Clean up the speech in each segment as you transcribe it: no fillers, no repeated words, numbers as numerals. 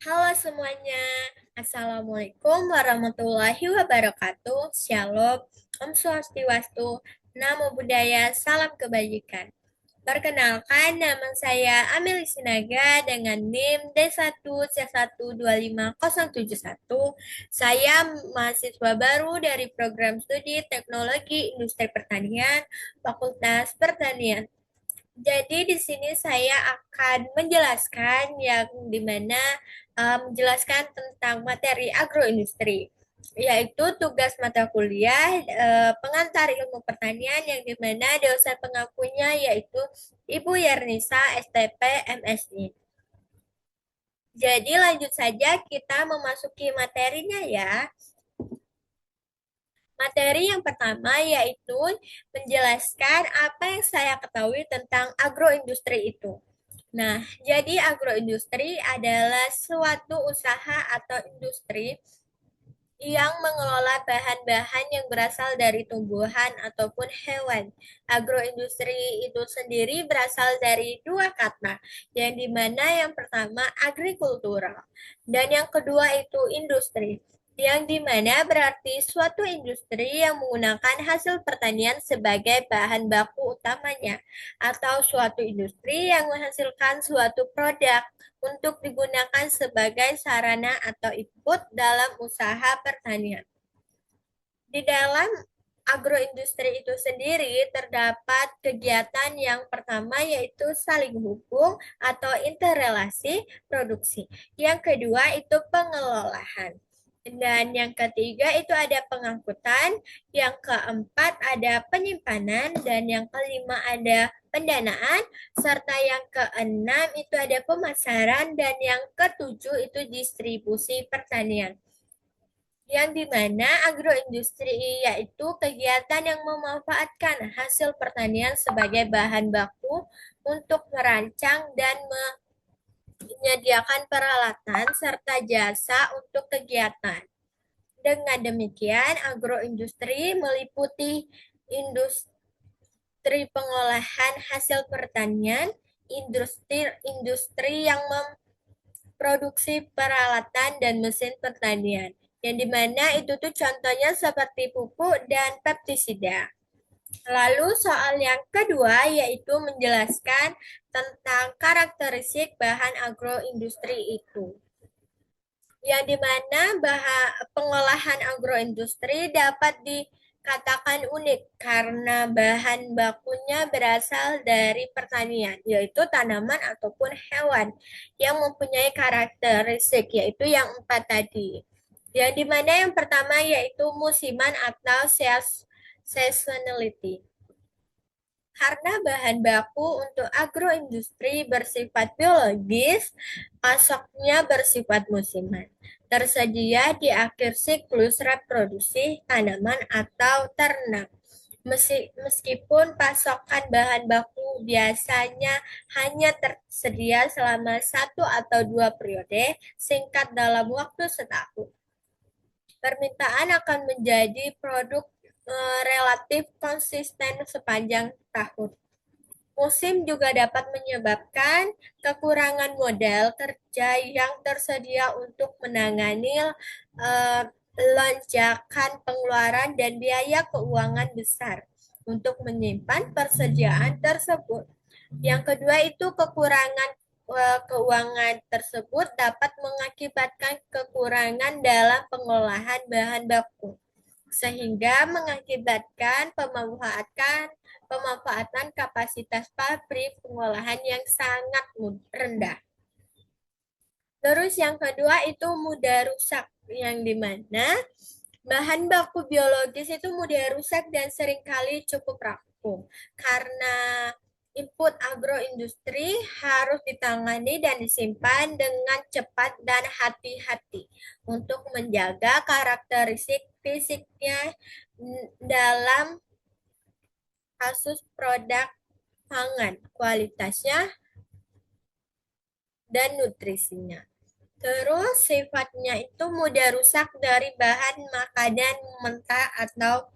Halo semuanya, Assalamualaikum warahmatullahi wabarakatuh. Shalom, Om Swastiwastu, Namo Buddhaya, Salam Kebajikan. Perkenalkan, nama saya Amelie Sinaga dengan NIM D1C1257071. Saya mahasiswa baru dari program studi Teknologi Industri Pertanian, Fakultas Pertanian. Jadi di sini saya akan menjelaskan yang dimana menjelaskan tentang materi agroindustri, yaitu tugas mata kuliah pengantar ilmu pertanian yang dimana dosen pengampunya yaitu Ibu Yernisa STP MSI. Jadi lanjut saja kita memasuki materinya ya. Materi yang pertama yaitu menjelaskan apa yang saya ketahui tentang agroindustri itu. Nah, jadi agroindustri adalah suatu usaha atau industri yang mengelola bahan-bahan yang berasal dari tumbuhan ataupun hewan. Agroindustri itu sendiri berasal dari dua kata, yang dimana yang pertama agrikultural, dan yang kedua itu industri, yang dimana berarti suatu industri yang menggunakan hasil pertanian sebagai bahan baku utamanya, atau suatu industri yang menghasilkan suatu produk untuk digunakan sebagai sarana atau input dalam usaha pertanian. Di dalam agroindustri itu sendiri terdapat kegiatan yang pertama yaitu saling hubung atau interrelasi produksi. Yang kedua itu pengelolaan. Dan yang ketiga itu ada pengangkutan, yang keempat ada penyimpanan, dan yang kelima ada pendanaan, serta yang keenam itu ada pemasaran, dan yang ketujuh itu distribusi pertanian. Yang dimana agroindustri yaitu kegiatan yang memanfaatkan hasil pertanian sebagai bahan baku untuk merancang dan menyediakan peralatan serta jasa untuk kegiatan. Dengan demikian, agroindustri meliputi industri pengolahan hasil pertanian, industri yang memproduksi peralatan dan mesin pertanian. Yang dimana itu tuh contohnya seperti pupuk dan pestisida. Lalu soal yang kedua yaitu menjelaskan tentang karakteristik bahan agroindustri itu, yang dimana pengolahan agroindustri dapat dikatakan unik karena bahan bakunya berasal dari pertanian, yaitu tanaman ataupun hewan yang mempunyai karakteristik, yaitu yang empat tadi. Yang dimana yang pertama yaitu musiman atau seasonality. Karena bahan baku untuk agroindustri bersifat biologis, pasoknya bersifat musiman. Tersedia di akhir siklus reproduksi tanaman atau ternak. Meskipun pasokan bahan baku biasanya hanya tersedia selama 1 atau 2 periode singkat dalam waktu setahun, permintaan akan menjadi produk relatif konsisten sepanjang tahun. Musim juga dapat menyebabkan kekurangan modal kerja yang tersedia untuk menangani lonjakan pengeluaran dan biaya keuangan besar untuk menyimpan persediaan tersebut. Yang kedua itu kekurangan keuangan tersebut dapat mengakibatkan kekurangan dalam pengolahan bahan baku, sehingga mengakibatkan pemanfaatan kapasitas pabrik pengolahan yang sangat rendah. Terus yang kedua itu mudah rusak, yang dimana bahan baku biologis itu mudah rusak dan seringkali cukup rapuh karena input agroindustri harus ditangani dan disimpan dengan cepat dan hati-hati untuk menjaga karakteristik fisiknya dalam kasus produk pangan, kualitasnya dan nutrisinya. Terus sifatnya itu mudah rusak dari bahan makanan mentah atau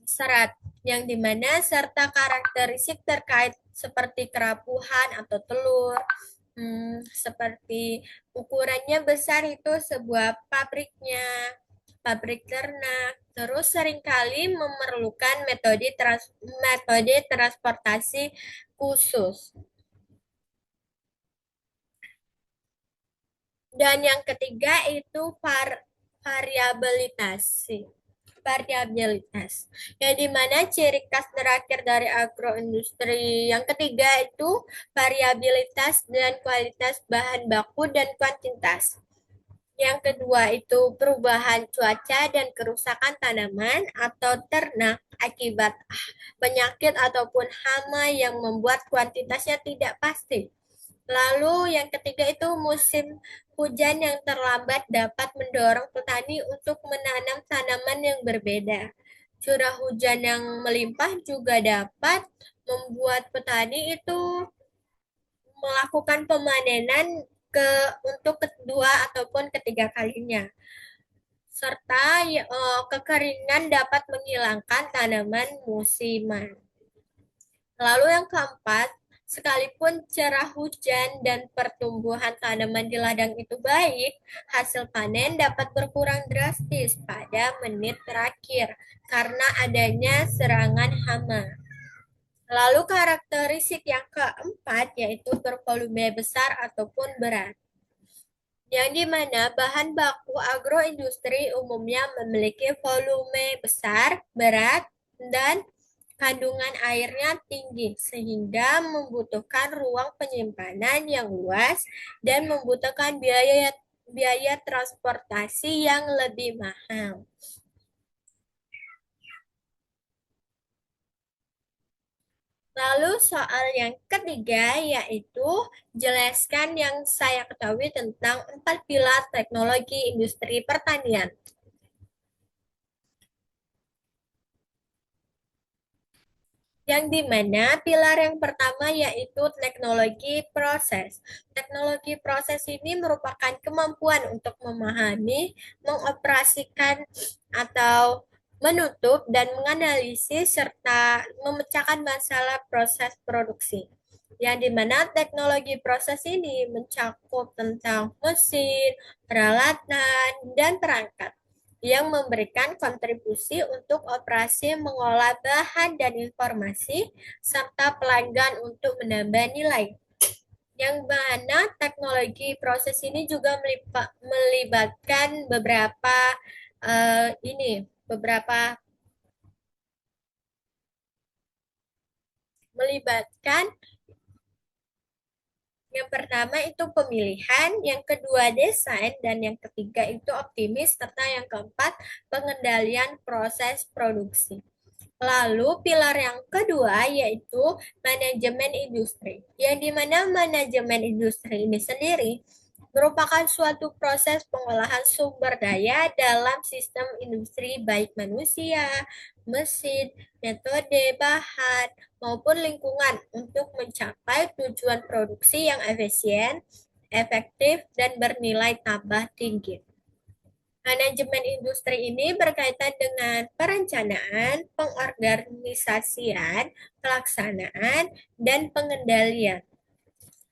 serat, yang dimana serta karakteristik terkait seperti kerapuhan atau telur, Seperti ukurannya besar itu sebuah pabriknya, pabrik ternak, terus seringkali memerlukan metode transportasi khusus. Dan yang ketiga itu variabilitas. Variabilitas. Yang dimana ciri khas terakhir dari agroindustri yang ketiga itu variabilitas dan kualitas bahan baku dan kuantitas. Yang kedua itu perubahan cuaca dan kerusakan tanaman atau ternak akibat penyakit ataupun hama yang membuat kuantitasnya tidak pasti. Lalu yang ketiga itu musim hujan yang terlambat dapat mendorong petani untuk menanam tanaman yang berbeda. Curah hujan yang melimpah juga dapat membuat petani itu melakukan pemanenan untuk kedua ataupun ketiga kalinya. Serta kekeringan dapat menghilangkan tanaman musiman. Lalu yang keempat, sekalipun curah hujan dan pertumbuhan tanaman di ladang itu baik, hasil panen dapat berkurang drastis pada menit terakhir karena adanya serangan hama. Lalu karakteristik yang keempat yaitu bervolume besar ataupun berat. Yang dimana bahan baku agroindustri umumnya memiliki volume besar, berat, dan kandungan airnya tinggi, sehingga membutuhkan ruang penyimpanan yang luas dan membutuhkan biaya biaya transportasi yang lebih mahal. Lalu soal yang ketiga yaitu jelaskan yang saya ketahui tentang 4 pilar teknologi industri pertanian. Yang dimana pilar yang pertama yaitu teknologi proses. Teknologi proses ini merupakan kemampuan untuk memahami, mengoperasikan atau menutup dan menganalisis serta memecahkan masalah proses produksi. Yang dimana teknologi proses ini mencakup tentang mesin, peralatan, dan perangkat yang memberikan kontribusi untuk operasi mengolah bahan dan informasi, serta pelanggan untuk menambah nilai. Yang mana teknologi proses ini juga melibatkan beberapa melibatkan yang pertama itu pemilihan, yang kedua desain, dan yang ketiga itu optimis, serta yang keempat pengendalian proses produksi. Lalu pilar yang kedua yaitu manajemen industri, yang dimana manajemen industri ini sendiri merupakan suatu proses pengolahan sumber daya dalam sistem industri baik manusia, mesin, metode, bahan, maupun lingkungan untuk mencapai tujuan produksi yang efisien, efektif, dan bernilai tambah tinggi. Manajemen industri ini berkaitan dengan perencanaan, pengorganisasian, pelaksanaan, dan pengendalian.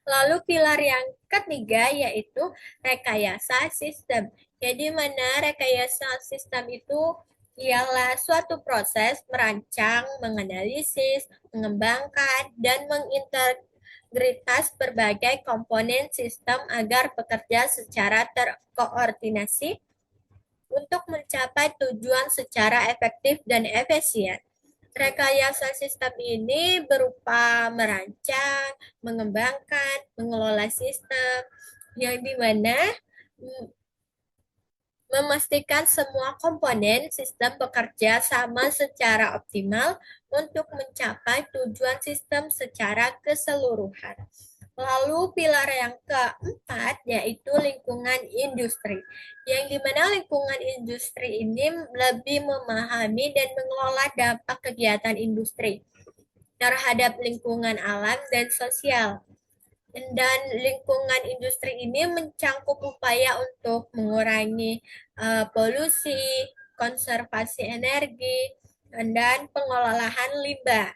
Lalu pilar yang ketiga yaitu rekayasa sistem. Jadi mana rekayasa sistem itu ialah suatu proses merancang, menganalisis, mengembangkan, dan mengintegritas berbagai komponen sistem agar bekerja secara terkoordinasi untuk mencapai tujuan secara efektif dan efisien. Rekayasa sistem ini berupa merancang, mengembangkan, mengelola sistem, yang dimana memastikan semua komponen sistem bekerja sama secara optimal untuk mencapai tujuan sistem secara keseluruhan. Lalu pilar yang keempat yaitu lingkungan industri, yang dimana lingkungan industri ini lebih memahami dan mengelola dampak kegiatan industri terhadap lingkungan alam dan sosial. Dan lingkungan industri ini mencangkup upaya untuk mengurangi polusi, konservasi energi, dan pengelolaan limbah.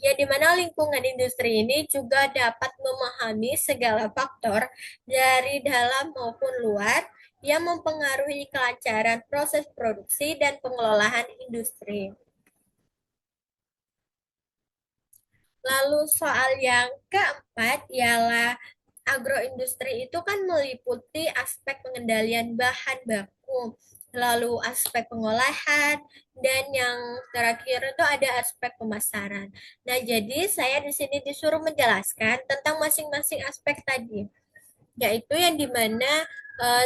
Ya, di mana lingkungan industri ini juga dapat memahami segala faktor dari dalam maupun luar yang mempengaruhi kelancaran proses produksi dan pengelolaan industri. Lalu soal yang keempat ialah agroindustri itu kan meliputi aspek pengendalian bahan baku, lalu aspek pengolahan, dan yang terakhir itu ada aspek pemasaran. Nah, jadi saya di sini disuruh menjelaskan tentang masing-masing aspek tadi, yaitu yang dimana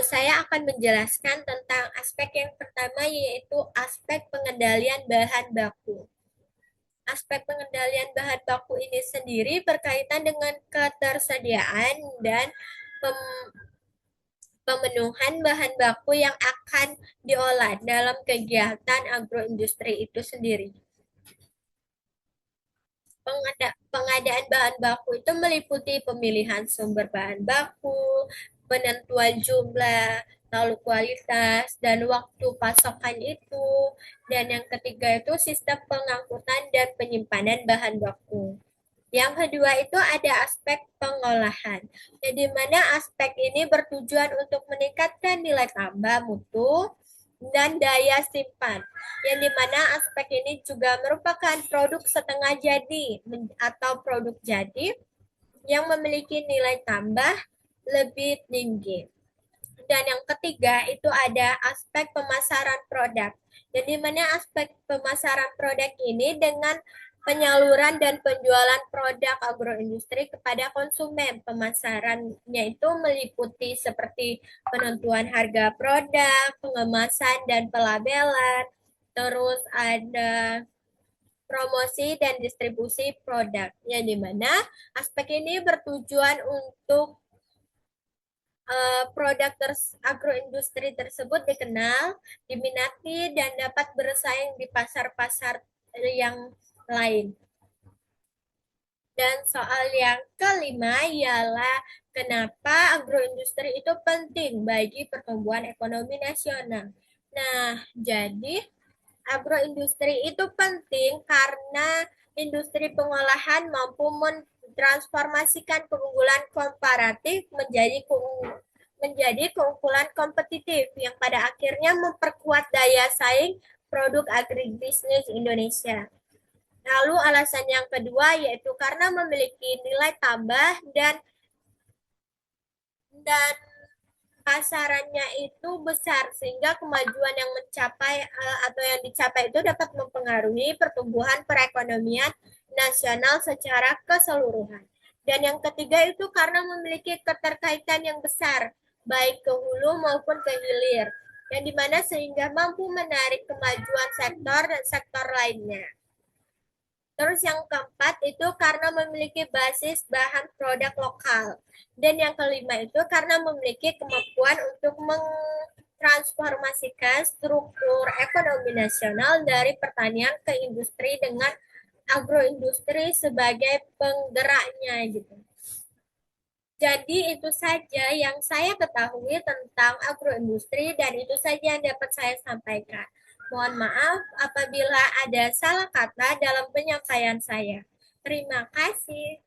saya akan menjelaskan tentang aspek yang pertama yaitu aspek pengendalian bahan baku. Aspek pengendalian bahan baku ini sendiri berkaitan dengan ketersediaan dan pemenuhan bahan baku yang akan diolah dalam kegiatan agroindustri itu sendiri. Pengadaan bahan baku itu meliputi pemilihan sumber bahan baku, penentuan jumlah, lalu kualitas, dan waktu pasokan itu. Dan yang ketiga itu sistem pengangkutan dan penyimpanan bahan baku. Yang kedua itu ada aspek pengolahan, di mana aspek ini bertujuan untuk meningkatkan nilai tambah mutu dan daya simpan. Yang dimana aspek ini juga merupakan produk setengah jadi atau produk jadi yang memiliki nilai tambah lebih tinggi. Dan yang ketiga itu ada aspek pemasaran produk. Jadi mana aspek pemasaran produk ini dengan penyaluran dan penjualan produk agroindustri kepada konsumen. Pemasarannya itu meliputi seperti penentuan harga produk, pengemasan dan pelabelan, terus ada promosi dan distribusi produk. Yang dimana aspek ini bertujuan untuk produk agroindustri tersebut dikenal, diminati, dan dapat bersaing di pasar-pasar yang lain. Dan soal yang kelima ialah kenapa agroindustri itu penting bagi pertumbuhan ekonomi nasional. Nah, jadi agroindustri itu penting karena industri pengolahan mampu mentransformasikan keunggulan komparatif menjadi keunggulan kompetitif yang pada akhirnya memperkuat daya saing produk agribisnis Indonesia. Lalu alasan yang kedua yaitu karena memiliki nilai tambah dan pasarannya itu besar sehingga kemajuan yang atau yang dicapai itu dapat mempengaruhi pertumbuhan perekonomian nasional secara keseluruhan. Dan yang ketiga itu karena memiliki keterkaitan yang besar baik ke hulu maupun ke hilir yang dimana sehingga mampu menarik kemajuan sektor dan sektor lainnya. Terus yang keempat itu karena memiliki basis bahan produk lokal. Dan yang kelima itu karena memiliki kemampuan untuk mentransformasikan struktur ekonomi nasional dari pertanian ke industri dengan agroindustri sebagai penggeraknya gitu. Jadi itu saja yang saya ketahui tentang agroindustri dan itu saja yang dapat saya sampaikan. Mohon maaf apabila ada salah kata dalam penyampaian saya. Terima kasih.